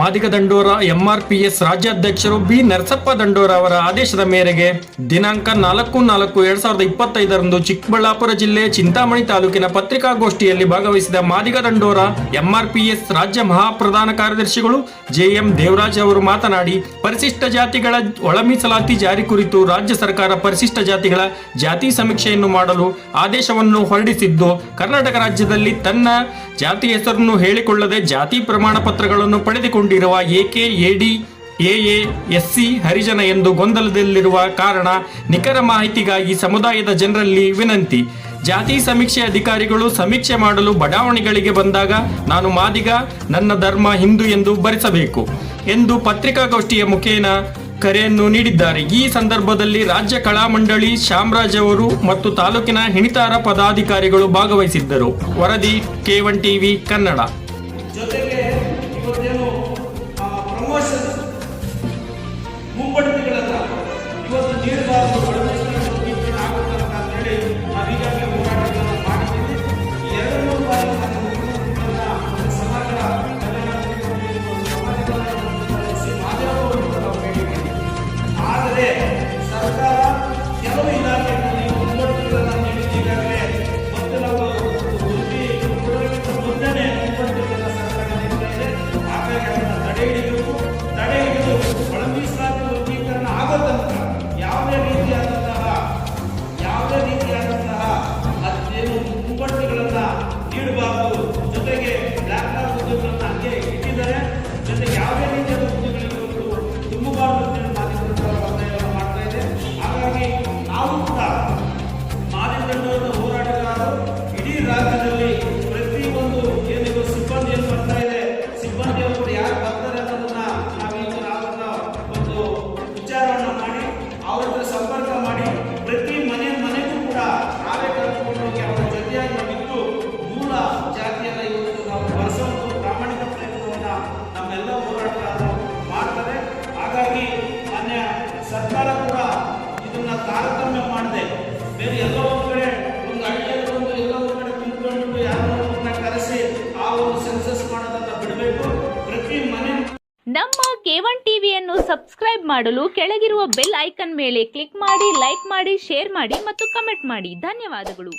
ಮಾದಿಗ ದಂಡೋರ ಎಂಆರ್ಪಿಎಸ್ ರಾಜ್ಯಾಧ್ಯಕ್ಷರು ಬಿ ನರಸಪ್ಪ ದಂಡೋರ ಅವರ ಆದೇಶದ ಮೇರೆಗೆ ದಿನಾಂಕ 4/4/2025 ಚಿಕ್ಕಬಳ್ಳಾಪುರ ಜಿಲ್ಲೆ ಚಿಂತಾಮಣಿ ತಾಲೂಕಿನ ಪತ್ರಿಕಾಗೋಷ್ಠಿಯಲ್ಲಿ ಭಾಗವಹಿಸಿದ ಮಾದಿಗ ದಂಡೋರ ಎಂಆರ್ಪಿಎಸ್ ರಾಜ್ಯ ಮಹಾಪ್ರಧಾನ ಕಾರ್ಯದರ್ಶಿಗಳು ಜೆಎಂ ದೇವರಾಜ್ ಅವರು ಮಾತನಾಡಿ, ಪರಿಶಿಷ್ಟ ಜಾತಿಗಳ ಒಳ ಮೀಸಲಾತಿ ಜಾರಿ ಕುರಿತು ರಾಜ್ಯ ಸರ್ಕಾರ ಪರಿಶಿಷ್ಟ ಜಾತಿಗಳ ಜಾತಿ ಸಮೀಕ್ಷೆಯನ್ನು ಮಾಡಲು ಆದೇಶವನ್ನು ಹೊರಡಿಸಿದ್ದು, ಕರ್ನಾಟಕ ರಾಜ್ಯದಲ್ಲಿ ತನ್ನ ಜಾತಿ ಹೆಸರನ್ನು ಹೇಳಿಕೊಳ್ಳದೆ ಜಾತಿ ಪ್ರಮಾಣ ಪತ್ರಗಳನ್ನು ಪಡೆದುಕೊಂಡಿರುವ ಎಕೆ, ಎ, ಎಸ್ಸಿ, ಹರಿಜನ ಎಂದು ಗೊಂದಲದಲ್ಲಿರುವ ಕಾರಣ ನಿಖರ ಮಾಹಿತಿಗಾಗಿ ಸಮುದಾಯದ ಜನರಲ್ಲಿ ವಿನಂತಿ. ಜಾತಿ ಸಮೀಕ್ಷೆ ಅಧಿಕಾರಿಗಳು ಸಮೀಕ್ಷೆ ಮಾಡಲು ಬಡಾವಣೆಗಳಿಗೆ ಬಂದಾಗ ನಾನು ಮಾದಿಗ, ನನ್ನ ಧರ್ಮ ಹಿಂದೂ ಎಂದು ಬರೆಸಬೇಕು ಎಂದು ಪತ್ರಿಕಾಗೋಷ್ಠಿಯ ಮುಖೇನ ಕರೆಯನ್ನು ನೀಡಿದ್ದಾರೆ. ಈ ಸಂದರ್ಭದಲ್ಲಿ ರಾಜ್ಯ ಕಲಾ ಮಂಡಳಿ ಶಾಮರಾಜ್ ಅವರು ಮತ್ತು ತಾಲೂಕಿನ ಹಿಣಿತಾರ ಪದಾಧಿಕಾರಿಗಳು ಭಾಗವಹಿಸಿದ್ದರು. ವರದಿ K1 ಟಿವಿ ಕನ್ನಡ. ಜೊತೆಗೆ ಇವತ್ತೇನು ಪ್ರಮೋಷನ್ ಮುಂಬಡ್ತಿಗಳನ್ನ ಇವತ್ತು ನೀಡಬಾರದು, ಆಗುತ್ತಂತ ಅಂತೇಳಿ ನಾವು ಈಗಾಗಲೇ ಹೋರಾಟಗಳನ್ನು ಮಾಡಿದ್ದೀವಿ. ಈ 2-3 ಬಾರಿ ಸಮಾಜ ಆದರೆ ಸರ್ಕಾರ ಕೆಲವು ಇಲಾಖೆಗಳಲ್ಲಿ ಮುಂಬಡ್ತಿಗಳನ್ನು ನೀಡಿದ್ದು ಈಗಾಗಲೇ ಮತ್ತು ನಾವು ಮುಂದೆನೇ ಮುಂಬಡ್ತಿಗಳನ್ನ ಸರ್ಕಾರ ನೀಡ್ತಾ ಇದೆ. ಹಾಗಾಗಿ ಅದನ್ನು ತಡೆ ಹಿಡಿದು ಒಳ ಮೀಸಲಾತಿ ವರ್ಗೀಕರಣ ಆಗೋ ತನಕ ಯಾವುದೇ ರೀತಿಯಾದಂತಹ ಅದೇನು ಮುಂಬಡ್ತಿಗಳನ್ನ ನೀಡಬಾರದು. ಜೊತೆಗೆ ಬ್ಲಾಕ್ ಕಾರ್ಡ್ ಹುದ್ದೆಗಳನ್ನು ಹಂಗೆ ಇಟ್ಟಿದ್ದಾರೆ. ಜೊತೆಗೆ ಯಾವುದೇ ರೀತಿಯಾದ ಹುದ್ದೆಗಳಿಗೆ ತುಂಬಬಾರದು ಮಾಡ್ತಾ ಇದೆ. ಹಾಗಾಗಿ ನಾವು ಕೂಡ ಮಾದಿಗ ದಂಡೋರದ ಹೋರಾಟಗಾರರು ಇಡೀ ರಾಜ್ಯದಲ್ಲಿ ಪ್ರತಿಯೊಂದು ಏನಿದು ಸಿಬ್ಬಂದಿಯನ್ನು ಬರ್ತಾ ಇದೆ, ಸಿಬ್ಬಂದಿಯವರು ಕೂಡ ಯಾರು ಬರ್ತಾರೆ ಅನ್ನೋದನ್ನ ನಾವೀಗ ನಾವನ್ನ ಒಂದು ವಿಚಾರವನ್ನು ಮಾಡಿ ಅವ್ರ ಹತ್ರ ಸಂಪರ್ಕ ಮಾಡಿ ಪ್ರತಿ ಮನೆಗೂ ಕೂಡ ನಾವೇ ಕರ್ಕೊಂಡು ಹೋಗಿ ಅವರ ಜೊತೆಯಾಗಿ ನಾವಿದ್ದು ಮೂಲ ಜಾತಿಯನ್ನು ಇವತ್ತು ನಾವು ಬಳಸುವಂಥ ಪ್ರಾಮಾಣಿಕ ಪ್ರಯತ್ನವನ್ನ ನಮ್ಮೆಲ್ಲ ಹೋರಾಟಗಾರರು ಮಾಡ್ತಾರೆ. ಹಾಗಾಗಿ ಮಾನ್ಯ ಸರ್ಕಾರ ಕೂಡ ಇದನ್ನ ತಾರತಮ್ಯ ಮಾಡದೆ ಬೇರೆ ಎಲ್ಲೋ ಒಂದು ಕಡೆ ಒಂದು ಹಳ್ಳಿಯಲ್ಲಿ ಒಂದು ಎಲ್ಲೋ ಒಂದು ಕಡೆ ಕುಂತ್ಕೊಂಡು ಯಾರೋ ಕರೆಸಿ ಆ ಒಂದು ಸೆನ್ಸಸ್ ಮಾಡೋದನ್ನ ಬಿಡಬೇಕು. ಪ್ರತಿ ಮನೆ ನಮ್ಮ K1 ಟಿವಿಯನ್ನು ಸಬ್ಸ್ಕ್ರೈಬ್ ಮಾಡಲು ಕೆಳಗಿರುವ ಬೆಲ್ ಐಕಾನ್ ಮೇಲೆ ಕ್ಲಿಕ್ ಮಾಡಿ, ಲೈಕ್ ಮಾಡಿ, ಶೇರ್ ಮಾಡಿ ಮತ್ತು ಕಮೆಂಟ್ ಮಾಡಿ. ಧನ್ಯವಾದಗಳು.